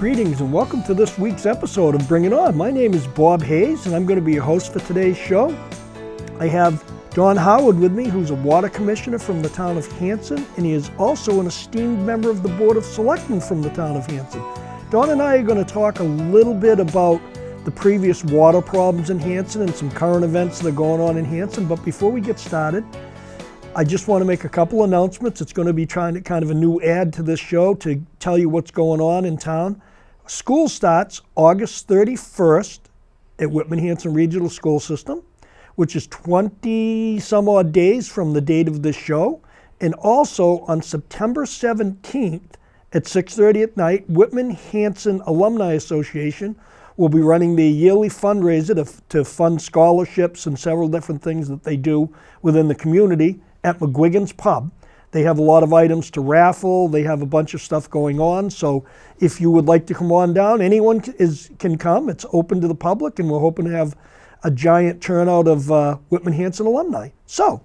Greetings and welcome to this week's episode of Bring It On. My name is Bob Hayes and I'm going to be your host for today's show. I have Don Howard with me, who's a water commissioner from the town of Hanson, and he is also an esteemed member of the Board of Selectmen from the town of Hanson. Don and I are going to talk a little bit about the previous water problems in Hanson and some current events that are going on in Hanson, but before we get started, I just want to make a couple announcements. It's going to be kind of a new add to this show to tell you what's going on in town. School starts August 31st at Whitman-Hanson Regional School System, which is 20 some odd days from the date of this show. And also on September 17th at 6:30 at night, Whitman-Hanson Alumni Association will be running their yearly fundraiser to fund scholarships and several different things that they do within the community at McGuigan's Pub. They have a lot of items to raffle. They have a bunch of stuff going on. So if you would like to come on down, anyone can come. It's open to the public, and we're hoping to have a giant turnout of Whitman-Hanson alumni. So,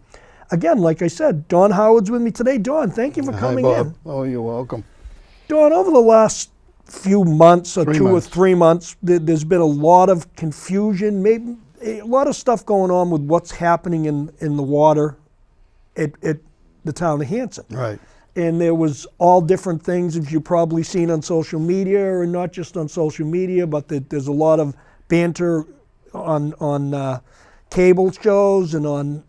again, like I said, Don Howard's with me today. Don, thank you for coming in. Oh, you're welcome. Don, over the last few months or 3 months, there's been a lot of confusion, maybe a lot of stuff going on with what's happening in the water at the town of Hanson. Right. And there was all different things, as you've probably seen on social media, and not just on social media, but there's a lot of banter on cable shows and on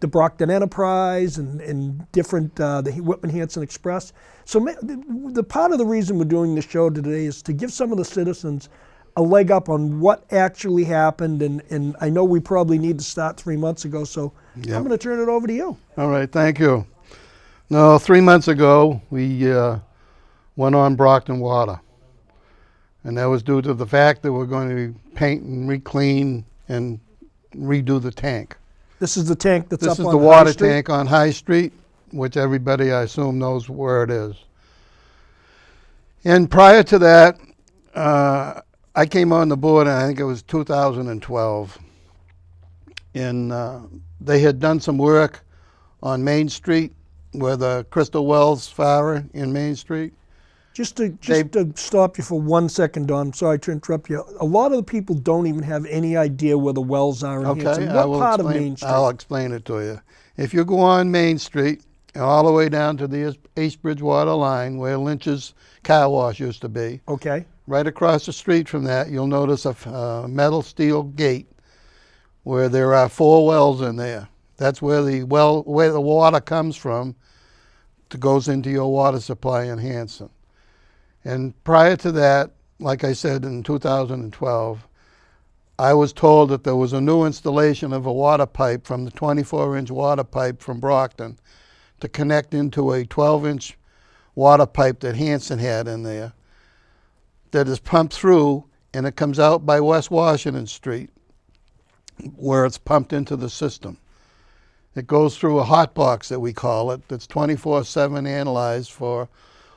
the Brockton Enterprise and different, the Whitman-Hanson Express. So the part of the reason we're doing this show today is to give some of the citizens a leg up on what actually happened, and I know we probably need to start 3 months ago, so yep. I'm going to turn it over to you. All right, thank you. No, 3 months ago, we went on Brockton Water, and that was due to the fact that we're going to paint and re-clean and redo the tank. This is the tank that's up on High Street? This is the water tank on High Street, which everybody, I assume, knows where it is. And prior to that, I came on the board, and I think it was 2012, and they had done some work on Main Street where the Crystal Wells fire in Main Street. Just to stop you for 1 second, Don, I'm sorry to interrupt you. A lot of the people don't even have any idea where the wells are in Hanson. What part of Main Street? I'll explain it to you. If you go on Main Street and all the way down to the East Bridgewater line where Lynch's car wash used to be, okay. Right across the street from that, you'll notice a metal steel gate where there are 4 wells in there. That's where the water comes from that goes into your water supply in Hanson. And prior to that, like I said, in 2012, I was told that there was a new installation of a water pipe from the 24-inch water pipe from Brockton to connect into a 12-inch water pipe that Hanson had in there that is pumped through, and it comes out by West Washington Street where it's pumped into the system. It goes through a hot box that we call it that's 24/7 analyzed for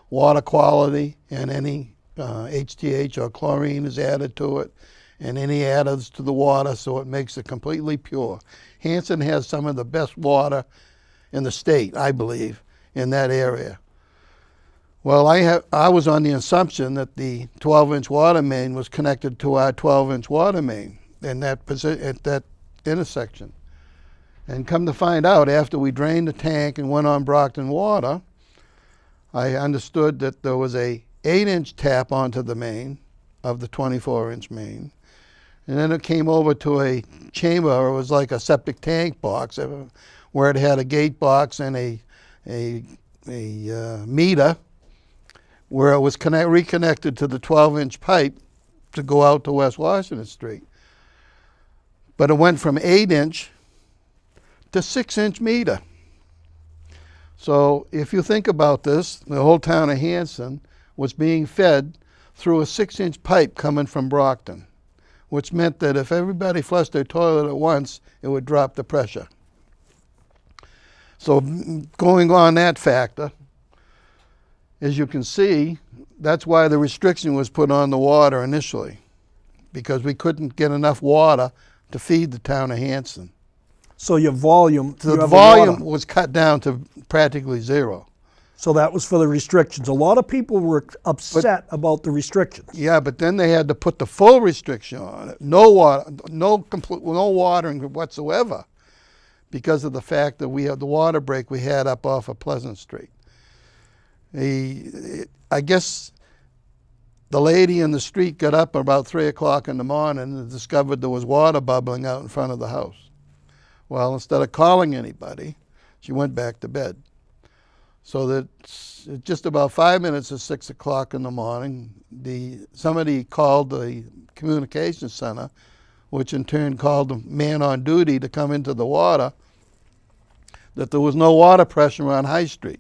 water quality, and any HTH or chlorine is added to it, and any additives to the water, so it makes it completely pure. Hanson has some of the best water in the state, I believe, in that area. Well, I was on the assumption that the 12-inch water main was connected to our 12-inch water main in at that intersection. And come to find out, after we drained the tank and went on Brockton Water, I understood that there was a 8-inch tap onto the main of the 24-inch main. And then it came over to a chamber, it was like a septic tank box, where it had a gate box and a meter, where it was reconnected to the 12-inch pipe to go out to West Washington Street. But it went from 8-inch to 6-inch meter. So if you think about this, the whole town of Hanson was being fed through a 6-inch pipe coming from Brockton, which meant that if everybody flushed their toilet at once, it would drop the pressure. So going on that factor, as you can see, that's why the restriction was put on the water initially, because we couldn't get enough water to feed the town of Hanson. So your volume, the volume was cut down to practically zero. So that was for the restrictions. A lot of people were upset about the restrictions. Yeah, but then they had to put the full restriction on it. No water, no watering whatsoever, because of the fact that we had the water break we had up off of Pleasant Street. I guess the lady in the street got up about 3 o'clock in the morning and discovered there was water bubbling out in front of the house. Well, instead of calling anybody, she went back to bed. So that just about 5 minutes of 6 o'clock in the morning, somebody called the communications center, which in turn called the man on duty to come into the water, that there was no water pressure on High Street.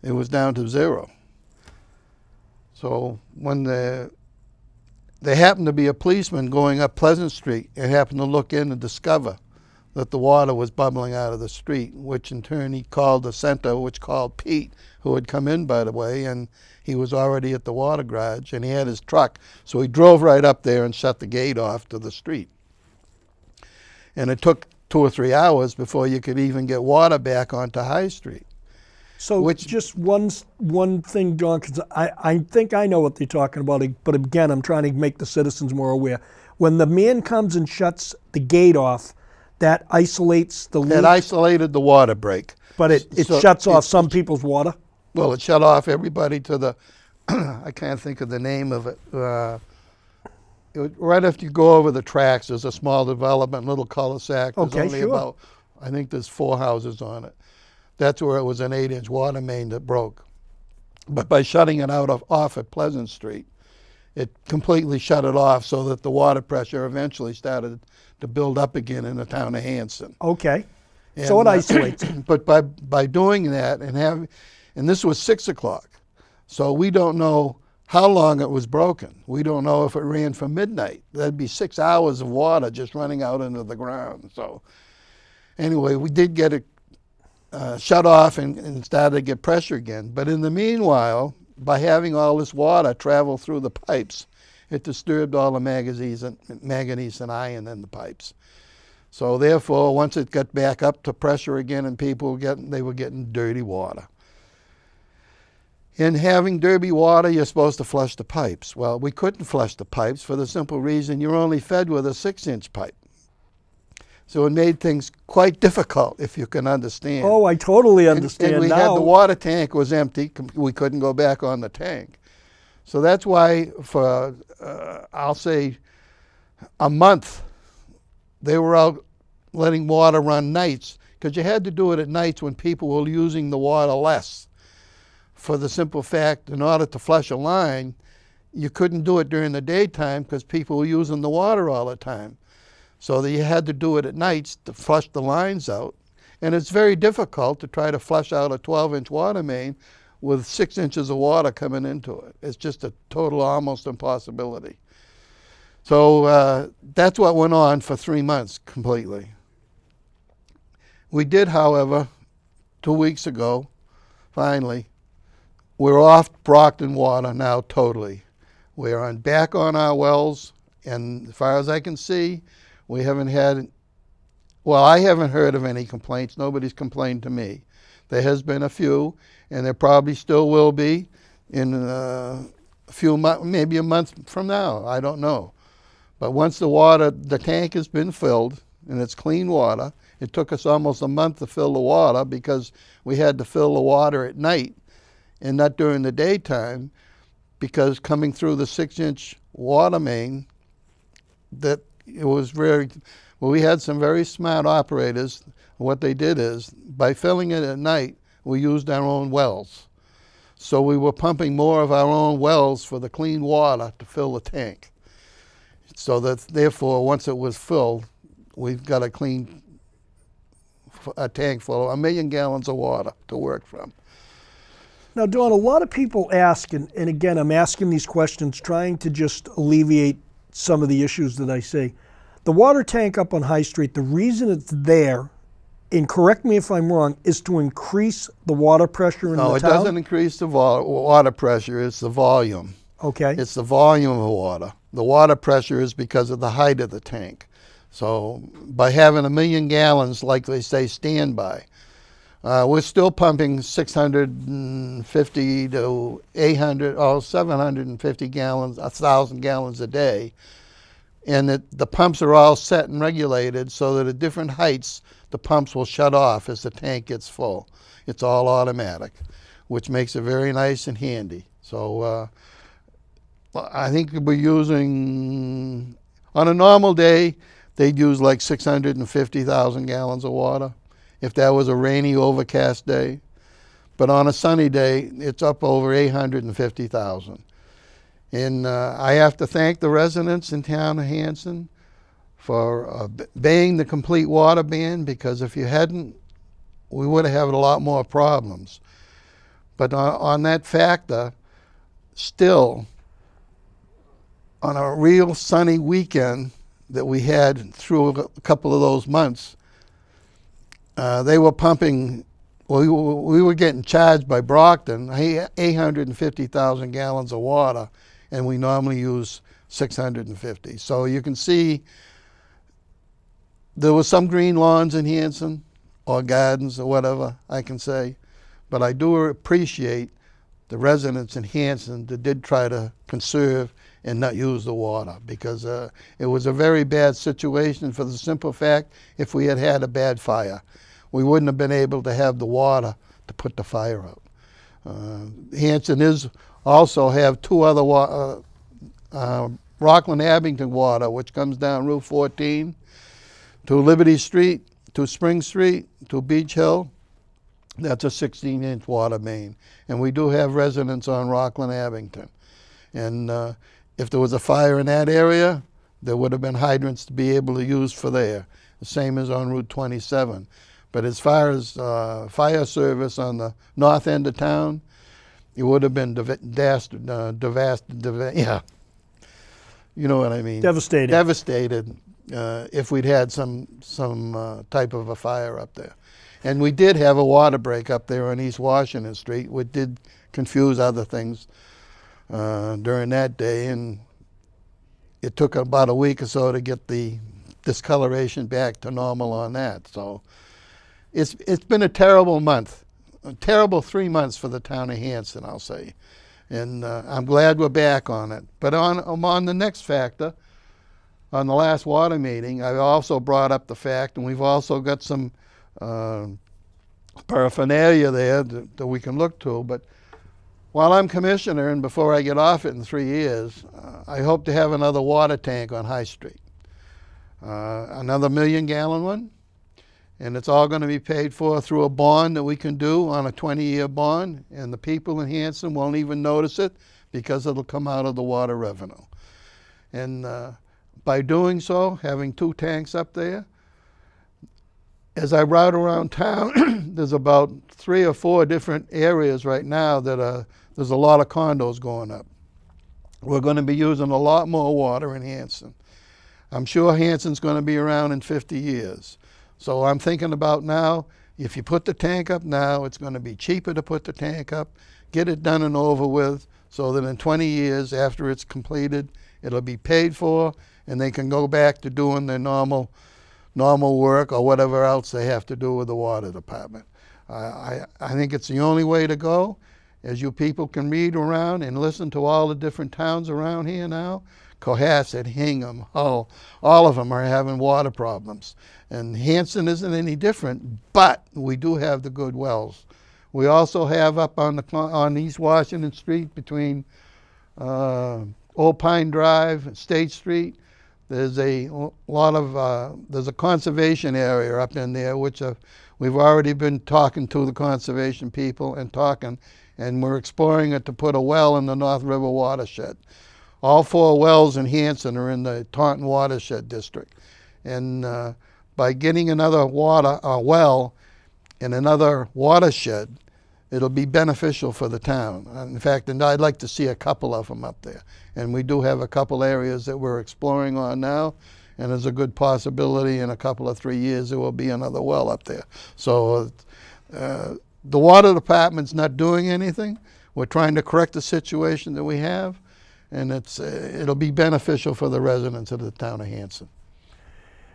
It was down to 0. So when there happened to be a policeman going up Pleasant Street and happened to look in and discover that the water was bubbling out of the street, which in turn he called the center, which called Pete, who had come in, by the way, and he was already at the water garage, and he had his truck. So he drove right up there and shut the gate off to the street. And it took 2 or 3 hours before you could even get water back onto High Street. So just one thing, John, because I think I know what they're talking about, but again, I'm trying to make the citizens more aware. When the man comes and shuts the gate off, that isolates the leak? It isolated the water break. But it shuts off some people's water? Well, it shut off everybody to the, I can't think of the name of it. Right after you go over the tracks, there's a small development, little cul-de-sac. There's only about, I think there's 4 houses on it. That's where it was an 8-inch water main that broke. But by shutting it off at Pleasant Street, it completely shut it off so that the water pressure eventually started to build up again in the town of Hanson. Okay. So it isolates. But by doing that and this was 6 o'clock, so we don't know how long it was broken. We don't know if it ran from midnight. That'd be 6 hours of water just running out into the ground. So anyway, we did get it shut off and started to get pressure again. But in the meanwhile, by having all this water travel through the pipes, it disturbed all the manganese and iron in the pipes. So therefore, once it got back up to pressure again and they were getting dirty water. In having dirty water, you're supposed to flush the pipes. Well, we couldn't flush the pipes for the simple reason you're only fed with a 6-inch pipe. So it made things quite difficult, if you can understand. Oh, I totally understand and we had the water tank was empty. We couldn't go back on the tank. So that's why for, I'll say, a month, they were out letting water run nights, because you had to do it at nights when people were using the water less. For the simple fact, in order to flush a line, you couldn't do it during the daytime because people were using the water all the time. So you had to do it at nights to flush the lines out. And it's very difficult to try to flush out a 12-inch water main with 6 inches of water coming into it. It's just a total almost impossibility. So that's what went on for 3 months completely. We did, however, 2 weeks ago, finally, we're off Brockton water now totally. We're back on our wells, and as far as I can see, we haven't had, well, I haven't heard of any complaints. Nobody's complained to me. There has been a few, and there probably still will be in a few months, maybe a month from now. I don't know. But once the tank has been filled, and it's clean water, it took us almost a month to fill the water because we had to fill the water at night and not during the daytime, because coming through the 6-inch water main, that it was we had some very smart operators. What they did is, by filling it at night, we used our own wells. So we were pumping more of our own wells for the clean water to fill the tank. So that therefore, once it was filled, we've got a tank full of 1 million gallons of water to work from. Now, Dawn, a lot of people ask, and again, I'm asking these questions trying to just alleviate some of the issues that I see. The water tank up on High Street, the reason it's there, and correct me if I'm wrong, is to increase the water pressure in the town? No, it doesn't increase the water pressure, it's the volume. Okay. It's the volume of water. The water pressure is because of the height of the tank. So by having 1 million gallons, like they say, standby, We're still pumping 650 to 800 or 750 gallons, 1,000 gallons a day. And the pumps are all set and regulated so that at different heights, the pumps will shut off as the tank gets full. It's all automatic, which makes it very nice and handy. So I think we're using, on a normal day, they'd use like 650,000 gallons of water if that was a rainy, overcast day. But on a sunny day, it's up over 850,000. And I have to thank the residents in town of Hanson for obeying the complete water ban, because if you hadn't, we would have had a lot more problems. But on that factor, still, on a real sunny weekend that we had through a couple of those months, they were pumping, we were getting charged by Brockton 850,000 gallons of water, and we normally use 650. So you can see there was some green lawns in Hanson, or gardens, or whatever I can say, but I do appreciate the residents in Hanson that did try to conserve and not use the water, because it was a very bad situation for the simple fact, if we had had a bad fire, we wouldn't have been able to have the water to put the fire out. Hanson is also have two other Rockland Abington water, which comes down Route 14 to Liberty Street, to Spring Street, to Beach Hill. That's a 16-inch water main. And we do have residents on Rockland Abington. And if there was a fire in that area, there would have been hydrants to be able to use for there, the same as on Route 27. But as far as fire service on the north end of town, it would have been yeah, you know what I mean. Devastated. Devastated if we'd had some type of a fire up there. And we did have a water break up there on East Washington Street, which did confuse other things during that day, and it took about a week or so to get the discoloration back to normal on that. So it's been a terrible month, a terrible 3 months for the town of Hanson, I'll say. And I'm glad we're back on it. But on the next factor, on the last water meeting, I also brought up the fact, and we've also got some paraphernalia there that we can look to. But while I'm commissioner, and before I get off it in 3 years, I hope to have another water tank on High Street, another 1 million gallon one. And it's all going to be paid for through a bond that we can do on a 20-year bond, and the people in Hanson won't even notice it because it'll come out of the water revenue. And by doing so, having 2 tanks up there, as I ride around town, there's about 3 or 4 different areas right now that there's a lot of condos going up. We're going to be using a lot more water in Hanson. I'm sure Hanson's going to be around in 50 years. So I'm thinking about now, if you put the tank up now, it's going to be cheaper to put the tank up, get it done and over with, so that in 20 years after it's completed, it'll be paid for, and they can go back to doing their normal work or whatever else they have to do with the water department. I think it's the only way to go. As you people can read around and listen to all the different towns around here now, Cohasset, Hingham, Hull, all of them are having water problems. And Hanson isn't any different, but we do have the good wells. We also have up on East Washington Street between Old Pine Drive and State Street, there's a conservation area up in there, which we've already been talking to the conservation people and we're exploring it to put a well in the North River watershed. All 4 wells in Hanson are in the Taunton watershed district. And by getting another well in another watershed, it'll be beneficial for the town. In fact, and I'd like to see a couple of them up there. And we do have a couple areas that we're exploring on now, and there's a good possibility in a couple of 3 years there will be another well up there. So the water department's not doing anything. We're trying to correct the situation that we have, and it'll be beneficial for the residents of the town of Hanson.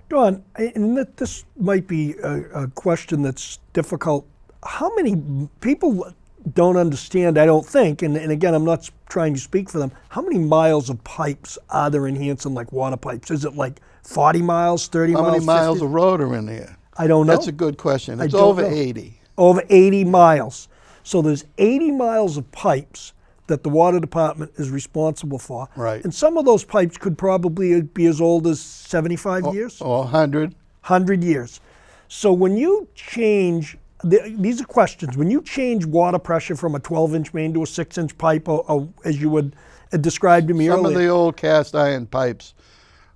Don, and this might be a question that's difficult how many people don't understand, I don't think, and again, I'm not trying to speak for them, how many miles of pipes are there in Hanson, like water pipes? Is it like 40 miles, 30 How miles? many miles 50? of road are in there? I don't know. That's a good question. I It's don't over know. 80. Over 80 miles. So there's 80 miles of pipes that the water department is responsible for. Right. And some of those pipes could probably be as old as 75 years. Or 100. 100 years. So when you change, these are questions, when you change water pressure from a 12-inch main to a 6-inch pipe, or as you would describe to me Some earlier. of the old cast iron pipes,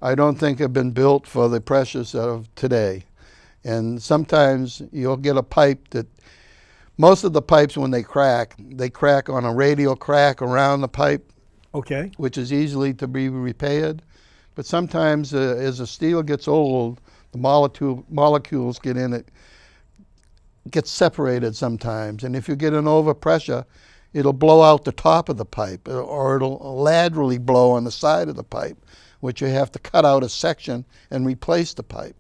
I don't think have been built for the pressures of today. And sometimes you'll get a pipe that, most of the pipes when they crack on a radial crack around the pipe, Okay. which is easily to be repaired. But sometimes as the steel gets old, the molecules get in it, gets separated sometimes. And if you get an overpressure, it'll blow out the top of the pipe, or it'll laterally blow on the side of the pipe, which you have to cut out a section and replace the pipe.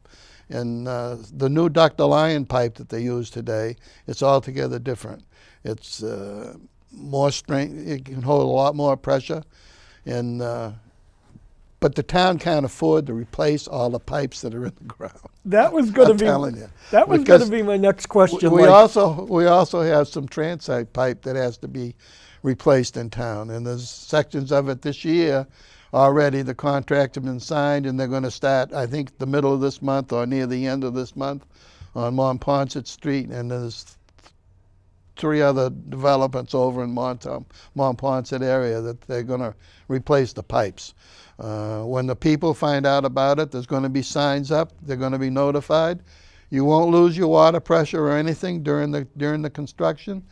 And the new ductile iron pipe that they use today, it's altogether different. It's more strength, it can hold a lot more pressure, and but the town can't afford to replace all the pipes that are in the ground. That was going to be. telling you. That was going to be my next question. We also have some transite pipe that has to be replaced in town, and there's sections of it this year already. The contract has been signed, and they're going to start, I think, the middle of this month or near the end of this month on Montponset Street, and there's 3 other developments over in Montponset area that they're going to replace the pipes. When the people find out about it, there's going to be signs up. They're going to be notified. You won't lose your water pressure or anything during the construction.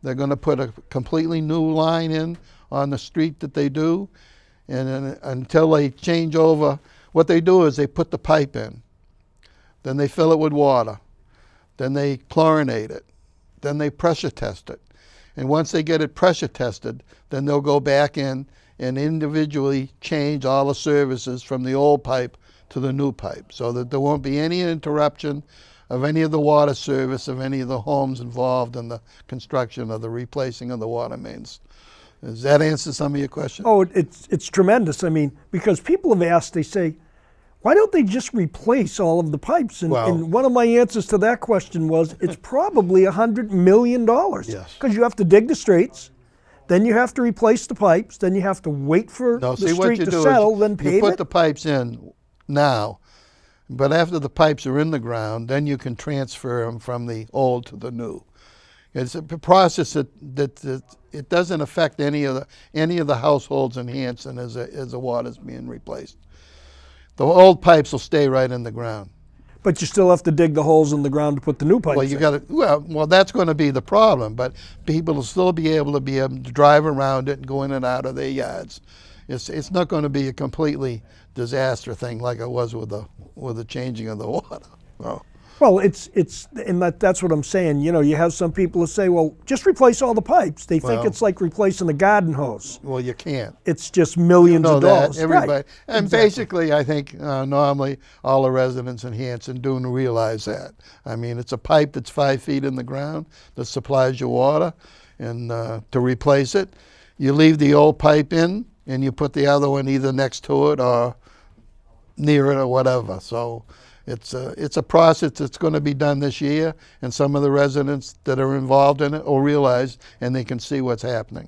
They're going to put a completely new line in on the street that they do, and then, until they change over, what they do is they put the pipe in, then they fill it with water, then they chlorinate it, then they pressure test it, and once they get it pressure tested, then they'll go back in and individually change all the services from the old pipe to the new pipe, so that there won't be any interruption of any of the water service of any of the homes involved in the construction or the replacing of the water mains. Does that answer some of your questions? Oh, it's tremendous. I mean, because people have asked, they say, why don't they just replace all of the pipes? And one of my answers to that question was, it's probably $100 million. Yes. Because you have to dig the streets, then you have to replace the pipes, then you have to wait for the street to settle, then pave it. You put the pipes in now, but after the pipes are in the ground, then you can transfer them from the old to the new. It's a process that it doesn't affect any of the households in Hanson as the water's being replaced. The old pipes will stay right in the ground. But you still have to dig the holes in the ground to put the new pipes in. Well, that's going to be the problem. But people will still be able to drive around it and go in and out of their yards. It's not going to be a completely disaster thing like it was with the changing of the water. No. Well, and that's what I'm saying. You know, you have some people who say, well, just replace all the pipes. They think it's like replacing the garden hose. Well, you can't. It's just millions of dollars. That, everybody. Right. And Exactly. basically, I think normally all the residents in Hanson do realize that. I mean, it's a pipe that's 5 feet in the ground that supplies your water, and to replace it, you leave the old pipe in, and you put the other one either next to it or near it or whatever. So it's a process that's going to be done this year, and some of the residents that are involved in it will realize, and they can see what's happening.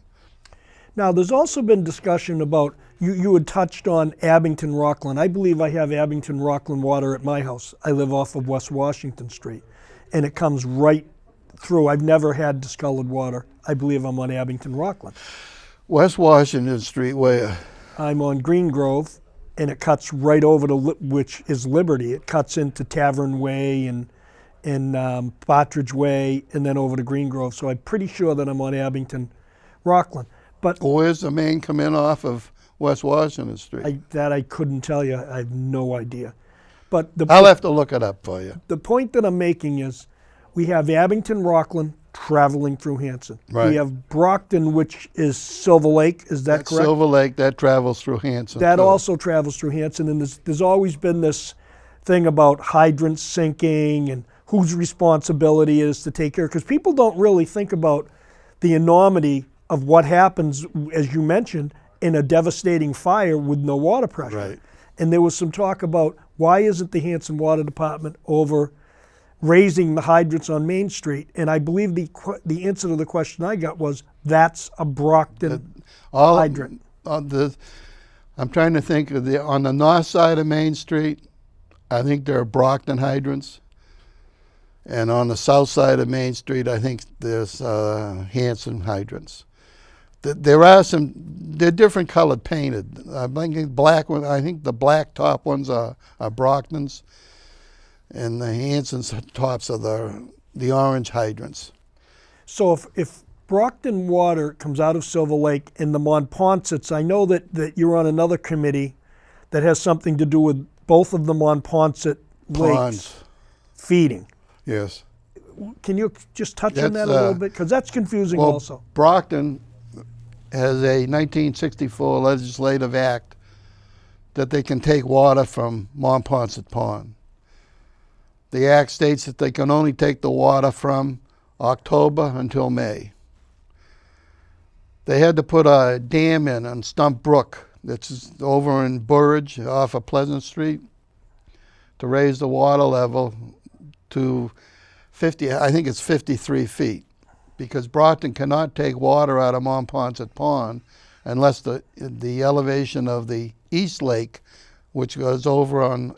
Now, there's also been discussion about, you had touched on Abington Rockland. I believe I have Abington Rockland water at my house. I live off of West Washington Street, and it comes right through. I've never had discolored water. I believe I'm on Abington Rockland. West Washington Street, where? I'm on Green Grove, and it cuts right over to, which is Liberty. It cuts into Tavern Way and Partridge Way, and then over to Green Grove. So I'm pretty sure that I'm on Abington Rockland. But where's the main come in off of West Washington Street? I couldn't tell you. I have no idea. But I'll have to look it up for you. The point that I'm making is, we have Abington Rockland traveling through Hanson. Right. We have Brockton, which is Silver Lake. Is that correct? Silver Lake, that travels through Hanson. That too. also travels through Hanson, and there's always been this thing about hydrants sinking and whose responsibility it is to take care, because people don't really think about the enormity of what happens, as you mentioned, in a devastating fire with no water pressure. Right. And there was some talk about why isn't the Hanson Water Department over raising the hydrants on Main Street? And I believe the answer to the question I got was that's a Brockton hydrant. I'm trying to think of on the north side of Main Street, I think there are Brockton hydrants. And on the south side of Main Street, I think there's Hanson hydrants. There are they're different colored painted. I'm thinking black one. I think the black top ones are Brockton's, and the Hanson's tops are the orange hydrants. So if Brockton water comes out of Silver Lake and the Montponsets, I know that you're on another committee that has something to do with both of the Montponset lakes Ponds. Feeding. Yes. Can you just touch on that a little bit? Because that's confusing also. Brockton has a 1964 legislative act that they can take water from Montponset Pond. The act states that they can only take the water from October until May. They had to put a dam in on Stump Brook, that's over in Burridge off of Pleasant Street, to raise the water level to 53 feet, because Brockton cannot take water out of Montponset Pond unless the elevation of the East Lake, which goes over on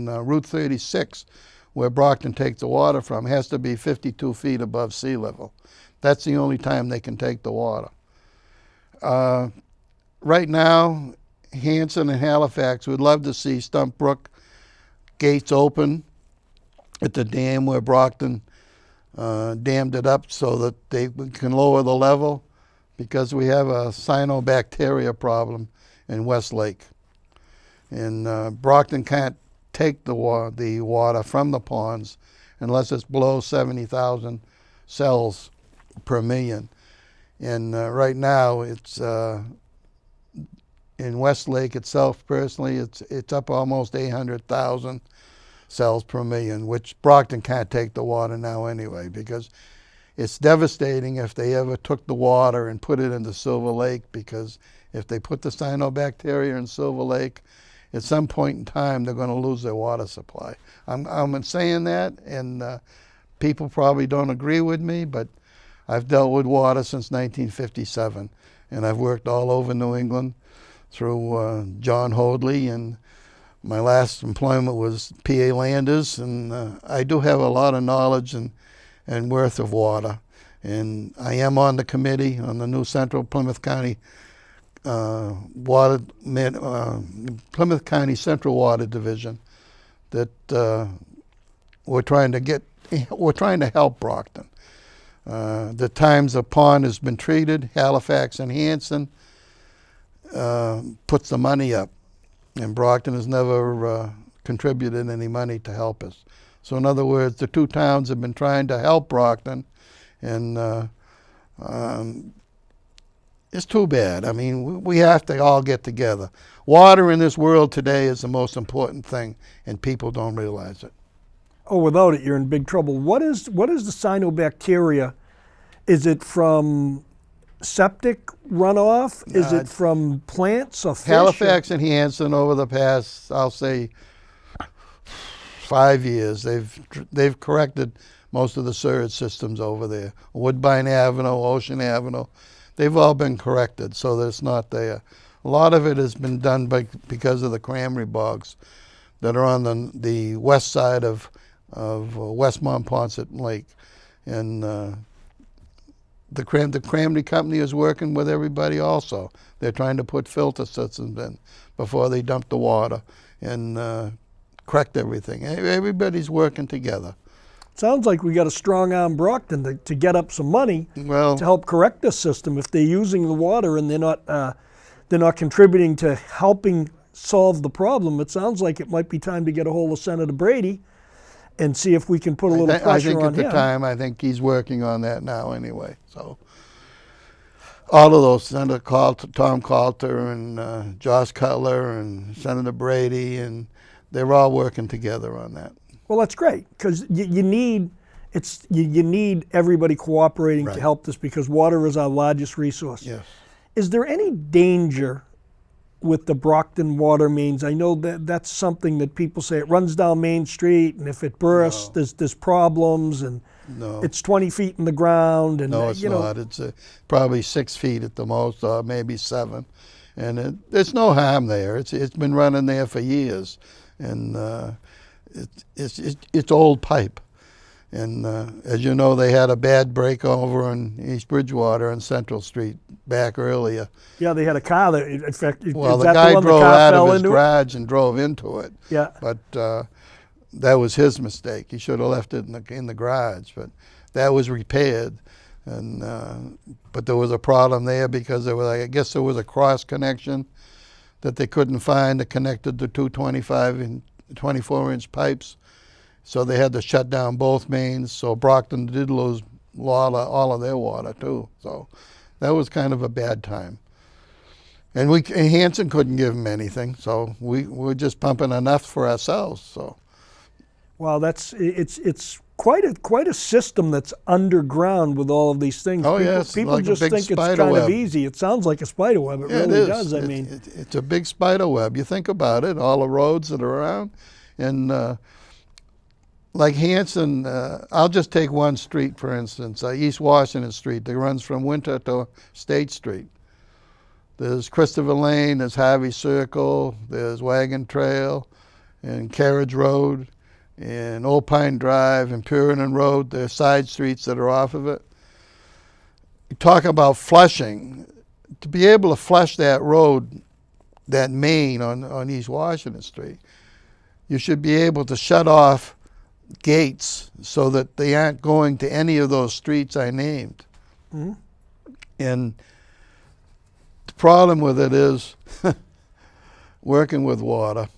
Route 36, where Brockton takes the water from, has to be 52 feet above sea level. That's the only time they can take the water. Right now, Hanson and Halifax would love to see Stump Brook gates open at the dam where Brockton dammed it up so that they can lower the level, because we have a cyanobacteria problem in West Lake. And Brockton can't take the water from the ponds unless it's below 70,000 cells per million. And right now, it's in West Lake itself, personally, it's up almost 800,000 cells per million, which Brockton can't take the water now anyway, because it's devastating if they ever took the water and put it into Silver Lake, because if they put the cyanobacteria in Silver Lake, at some point in time, they're going to lose their water supply. I'm saying that, and people probably don't agree with me, but I've dealt with water since 1957, and I've worked all over New England through John Hoadley, and my last employment was P.A. Landers, and I do have a lot of knowledge and worth of water. And I am on the committee on the new Central Plymouth County Plymouth County Central Water Division that we're trying to help Brockton. The times the pond has been treated, Halifax and Hanson puts the money up, and Brockton has never contributed any money to help us. So in other words, the two towns have been trying to help Brockton, and it's too bad. I mean, we have to all get together. Water in this world today is the most important thing, and people don't realize it. Oh, without it, you're in big trouble. What is the cyanobacteria? Is it from septic runoff? Is it from plants or fish? Halifax and Hanson, over the past, I'll say, 5 years, they've corrected most of the sewage systems over there. Woodbine Avenue, Ocean Avenue, they've all been corrected, so that it's not there. A lot of it has been done because of the cranberry bogs that are on the west side of West Montponset Lake. And the cranberry company is working with everybody also. They're trying to put filter systems in before they dump the water and correct everything. Everybody's working together. Sounds like we got a strong arm Brockton to get up some money to help correct this system. If they're using the water and they're not contributing to helping solve the problem, it sounds like it might be time to get a hold of Senator Brady and see if we can put a little pressure on him. I think at the time, I think he's working on that now anyway. So all of those, Senator Tom Coulter and Josh Cutler and Senator Brady, and they're all working together on that. Well, that's great, because you need you need everybody cooperating to Right. help this, because water is our largest resource. Yes. Is there any danger with the Brockton water mains? I know that that's something that people say it runs down Main Street, and if it bursts, there's problems, and No. it's 20 feet in the ground, and No, it's you know. not. It's probably 6 feet at the most, or maybe 7. And there's no harm there. It's been running there for years, and it's old pipe. And as you know, they had a bad break over in East Bridgewater on Central Street back earlier. Yeah, they had a car that, in fact, Well, is the that guy the one drove the car out fell of his into? garage and drove into it. Yeah. But that was his mistake. He should have left it in the garage. But that was repaired. And but there was a problem there because there was, I guess there was a cross connection that they couldn't find that connected the two 25 and 24-inch pipes. So they had to shut down both mains. So Brockton did lose all of their water too. So that was kind of a bad time. And Hanson couldn't give them anything. So we're just pumping enough for ourselves. So. Wow, it's quite a system that's underground with all of these things. Oh, people, yes, people like a just big think it's spider kind web. of easy. It sounds like a spider web. It Yeah, really it is. does. I mean, it's a big spider web. You think about it, all the roads that are around, and like Hanson, I'll just take one street for instance, East Washington Street that runs from Winter to State Street. There's Christopher Lane, there's Harvey Circle, there's Wagon Trail, and Carriage Road, and Old Pine Drive, and Puritan Road. There's side streets that are off of it. You talk about flushing. To be able to flush that road, that main on East Washington Street, you should be able to shut off gates so that they aren't going to any of those streets I named. Mm-hmm. And the problem with it is working with water.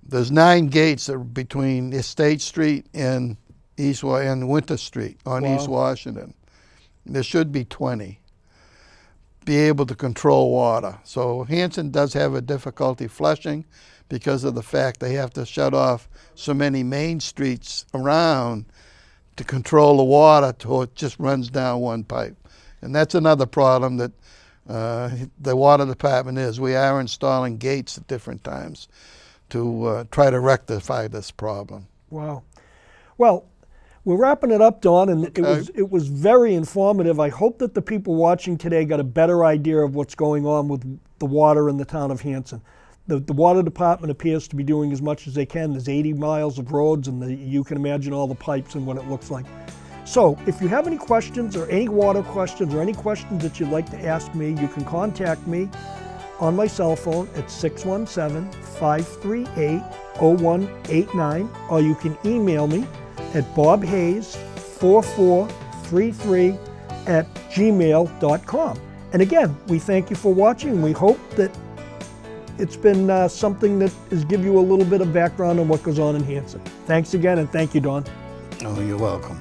There's 9 gates that are between Estate Street and Winter Street on Wow. East Washington. There should be 20. Be able to control water. So Hanson does have a difficulty flushing because of the fact they have to shut off so many main streets around to control the water till it just runs down one pipe. And that's another problem that the water department is. We are installing gates at different times to try to rectify this problem. wow. Well, we're wrapping it up, Don, and Okay. it was very informative. I hope that the people watching today got a better idea of what's going on with the water in the town of Hanson. The water department appears to be doing as much as they can. There's 80 miles of roads, and you can imagine all the pipes and what it looks like. So if you have any questions or any water questions or any questions that you'd like to ask me, you can contact me on my cell phone at 617-538-0189, or you can email me at bobhayes4433@gmail.com. And again, we thank you for watching. We hope that it's been something that has give you a little bit of background on what goes on in Hanson. Thanks again, and thank you, Don. Oh, you're welcome.